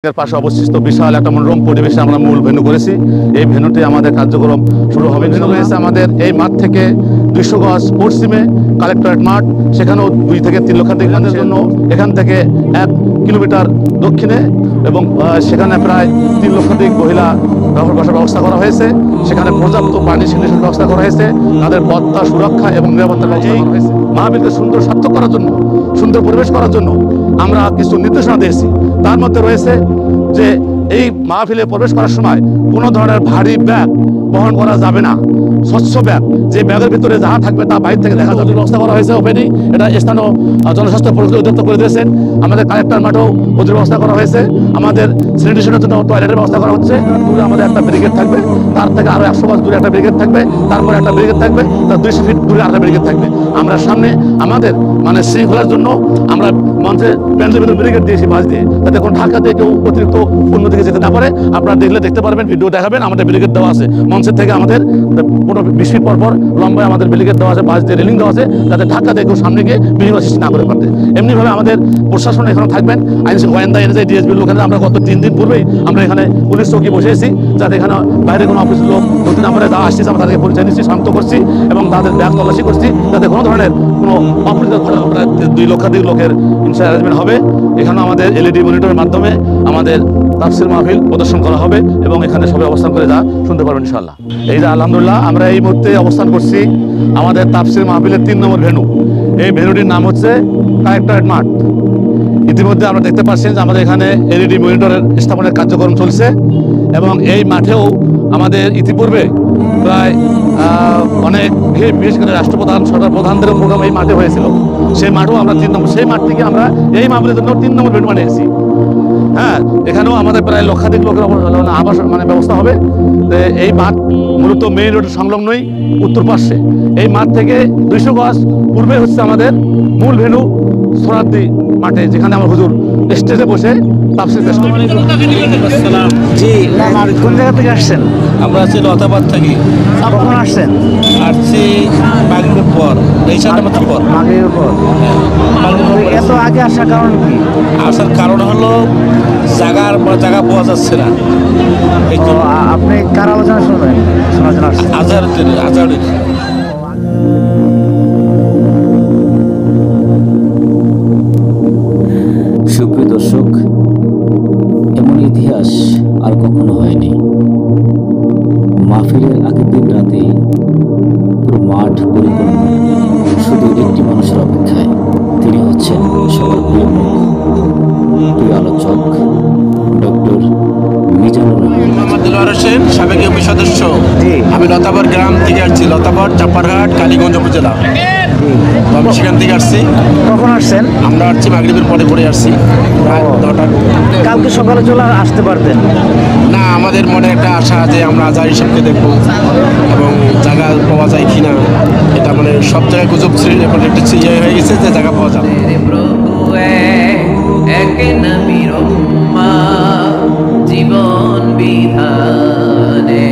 এর পাশে অবস্থিত বিশাল একটা মনোরম পরিবেশে আমরা মূল ভেন্যু করেছি। এই ভেন্যুতে আমাদের কার্যক্রম শুরু হবে। ভেন্যু হয়েছে আমাদের এই মাঠ থেকে 200 গজ পশ্চিমে কালেক্টরেট মাঠ, সেখানেও 2 থেকে 3 লক্ষাধিক মানুষের জন্য এখান থেকে 1 কিলোমিটার দক্ষিণে এবং সেখানে প্রায় 3 লক্ষাধিক মহিলা বসার ব্যবস্থা করা হয়েছে। সেখানে পর্যাপ্ত পানি সিগনেশন ব্যবস্থা করা হয়েছে, তাদের পথটা সুরক্ষা এবং নিরাপত্তা ব্যবস্থা করা হয়েছে। মাহফিলকে সুন্দর সার্থক করার জন্য, সুন্দর পরিবেশ করার জন্য আমরা কিছু নির্দেশনা দিয়েছি। তার মধ্যে রয়েছে যে এই মাহফিলে প্রবেশ করার সময় কোনো ধরনের ভারী ব্যাগ বহন করা যাবে না। স্বচ্ছ ব্যাগ, যে ব্যাগের ভিতরে যা থাকবে তা বাইরে থেকে দেখা যাবে ব্যবস্থা করা হয়েছে। ওপেনই এটা স্থানীয় জনস্বাস্থ্য পরিষদের উদ্যোক্তা করে দিয়েছেন। আমাদের কালেক্টর মাঠেও ওদের ব্যবস্থা করা হয়েছে। আমাদের স্যানিটেশনের জন্য টয়লেটের ব্যবস্থা করা হচ্ছে। দূরে আমাদের একটা ব্রিগেড থাকবে, তার থেকে আরো 100 গজ দূরে একটা ব্রিগেড থাকবে, তারপরে একটা ব্রিগেড থাকবে, তার 200 ফিট দূরে আরেকটা ব্রিগেড থাকবে। আমরা সামনে আমাদের শৃঙ্খলার জন্য আমরা মঞ্চে প্যান্ডেলের ভিতরে ব্রিগেড দিয়েছি, বাস দিয়ে, যাতে কোনো ঢাকা দিয়ে কেউ অতিরিক্ত অন্যদিকে যেতে না পারে। আপনারা দেখতে পারবেন, ভিডিও দেখাবেন, আমাদের ব্রিগেড দেওয়া আছে। মঞ্চের থেকে আমাদের 20 ফিট পর লম্বায় আমাদের ব্রিগেড দেওয়া আছে, বাস দিয়ে রেলিং দেওয়া আছে, যাতে ঢাকা দিয়ে কেউ সামনে গিয়ে বিনিময় সৃষ্টি না করে পারতে। এমনিভাবে আমাদের প্রশাসন এখানে থাকবেন, আইন গোয়েন্দা এনএসআই ডিএসবির লোকেরা। আমরা গত 3 দিন পূর্বেই আমরা এখানে পুলিশ চৌকি বসেছি, যাতে এখানে বাইরে কোনো অফিস লোক প্রতি নম্বরে যা আসছে আমরা তাদেরকে পরিচয় দিচ্ছি, শান্ত করছি এবং তাদের ব্যাগ তল্লাশি করছি, যাতে কোনো ধরনের কোনো অপরিচিত ঘটনা 2 লক্ষাধিক লোকের অ্যারেঞ্জমেন্ট হবে। এখানে আমাদের এলইডি মনিটরের মাধ্যমে আমাদের তাফসির মাহফিল প্রদর্শন করা হবে এবং এখানে সবাই অবস্থান করে যা শুনতে পারবেন ইনশাআল্লাহ। এই যে আলহামদুলিল্লাহ আমরা এই মুহূর্তে অবস্থান করছি আমাদের তাফসির মাহফিলের 3 নম্বর ভেন্যু। এই ভেন্যুটির নাম হচ্ছে কালেক্টরেট মাঠ। ইতিমধ্যে আমরা দেখতে পাচ্ছেন যে আমাদের এখানে এলইডি মনিটরের স্থাপনের কার্যক্রম চলছে এবং এই মাঠেও আমাদের ইতিপূর্বে প্রায় অনেক বিশেষ করে রাষ্ট্রপ্রধান, সরকার প্রধানদের প্রোগ্রাম এই মাঠে হয়েছিল। সেই মাঠেও আমরা 3 নম্বর, সেই মাঠ থেকে আমরা এই মাহফিলের জন্য 3 নম্বর ভেন্যু বানিয়েছি। হ্যাঁ, এখানেও আমাদের প্রায় লক্ষাধিক লোকের আবাস ব্যবস্থা হবে। এই মাঠ মূলত মেইন রোড সংলগ্নই উত্তর পাশে। এই মাঠ থেকে 200 গজ পূর্বে হচ্ছে আমাদের মূল ভেন্যু সোনারদি মাঠে, যেখানে আমার হুজুর স্টেজে বসে তাফসীর পেশ করবেন। জি, কোন জায়গা থেকে আসছেন? আমরা আছি লতাবাদ থাকি। কখন আসছেন? আসছি মাগরিবের পর, মাত্র পর। মাগরিবের পর। এত আগে আসার কারণ কি? আসার কারণ হলো জায়গা পাওয়া যাচ্ছে না। আপনি কার আলোচনা শুনবেন? শোনার জন্য আসছেন? আজহারের। সুপ্রিয় দর্শক, এমন ইতিহাস আর কখনো হয়নি। মাহফিলের আগের দিন রাতে পুরো মাঠ পরিপূর্ণ শুধু একটি মানুষের অপেক্ষায়। তিনি হচ্ছেন সবার প্রিয় মুখ, প্রিয় আলোচক, ডক্টর মিজানুর রহমান। দিলওয়ার হোসেন, সাবেক ইউপি সদস্য। আমি লতাবাদ গ্রাম থেকে আসছি, লতাবাদ, চাপারহাট, কালীগঞ্জ উপজেলা। আমি সেখান থেকে আসছি। কখন আসছেন? আমরা আসছি মাগরিবের পরে আসছি, প্রায় 9টা। কালকে সকালে চলে আসতে পারতেন না, আমাদের মনে একটা আশা যে আমরা আজহার হিসাবকে দেখবো এবং জায়গা পাওয়া যায় কিনা। এটা সব জায়গায় গুজব একটা ইয়ে হয়ে গেছে যে জায়গা পাওয়া যাবে। জীবন বিধানে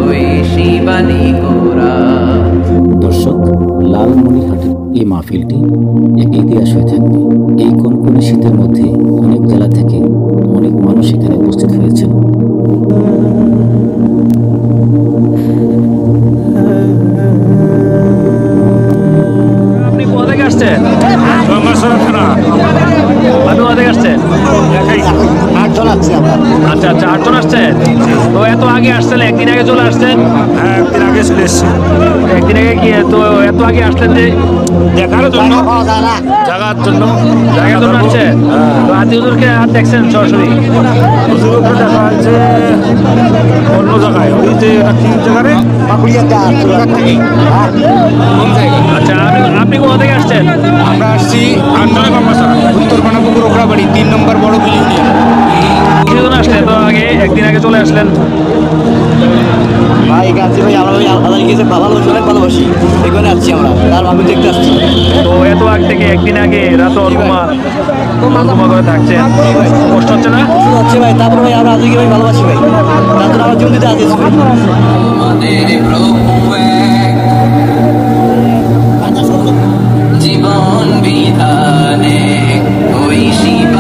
ওই শিবানী গোরা। দর্শক, লালমনিরহাটের এই মাহফিলটি এক ইতিহাস হয়ে থাকবে। এই কনকনে শীতের মধ্যে অনেক জেলা থেকে অনেক মানুষ এখানে উপস্থিত হয়েছেন। আপনি কোথা থেকে আসছেন? আপনি কোথা থেকে আসছেন? 8 জন আসছি আমরা। আচ্ছা, 8 জন আসছেন। তো এত আগে আসছেন? একদিন আগে চলে আসছেন? হ্যাঁ, একদিন আগে চলে এসেছি। একদিন আগে কি তো এত আগে আসলেন যে দেখার জন্য, জায়গার জন্য আসছেন? তো আতি হুজুরকে আর দেখছেন সরাসরি? হুজুরকে দেখা হয়েছে অন্য জায়গায়, ওই যে কি জায়গায় আচ্ছা, আপনি কোথা থেকে আসছেন? আমরা আসছি উত্তর বানাপুকুর ওকরাবাড়ি 3 নম্বর বড় ইউনিয়ন। কিছুজন আসলেন তো আগে, একদিন আগে চলে আসলেন? ভাই গাছি ভাই, আমরা অনেক ভালোবাসি, এখানে আসছি আমরা, তার ভাবি দেখতে আসছি। তো এত আগ থেকে একদিন আগে রাত অল্পমা করে থাকছেন, কষ্ট হচ্ছে না? হচ্ছে ভাই, তারপরে ভাই আমরা আজকে ভাই ভালোবাসি ভাই, তার জন্য আমার জীবন দিতে আছি। জীবন বিধানে ওই শিব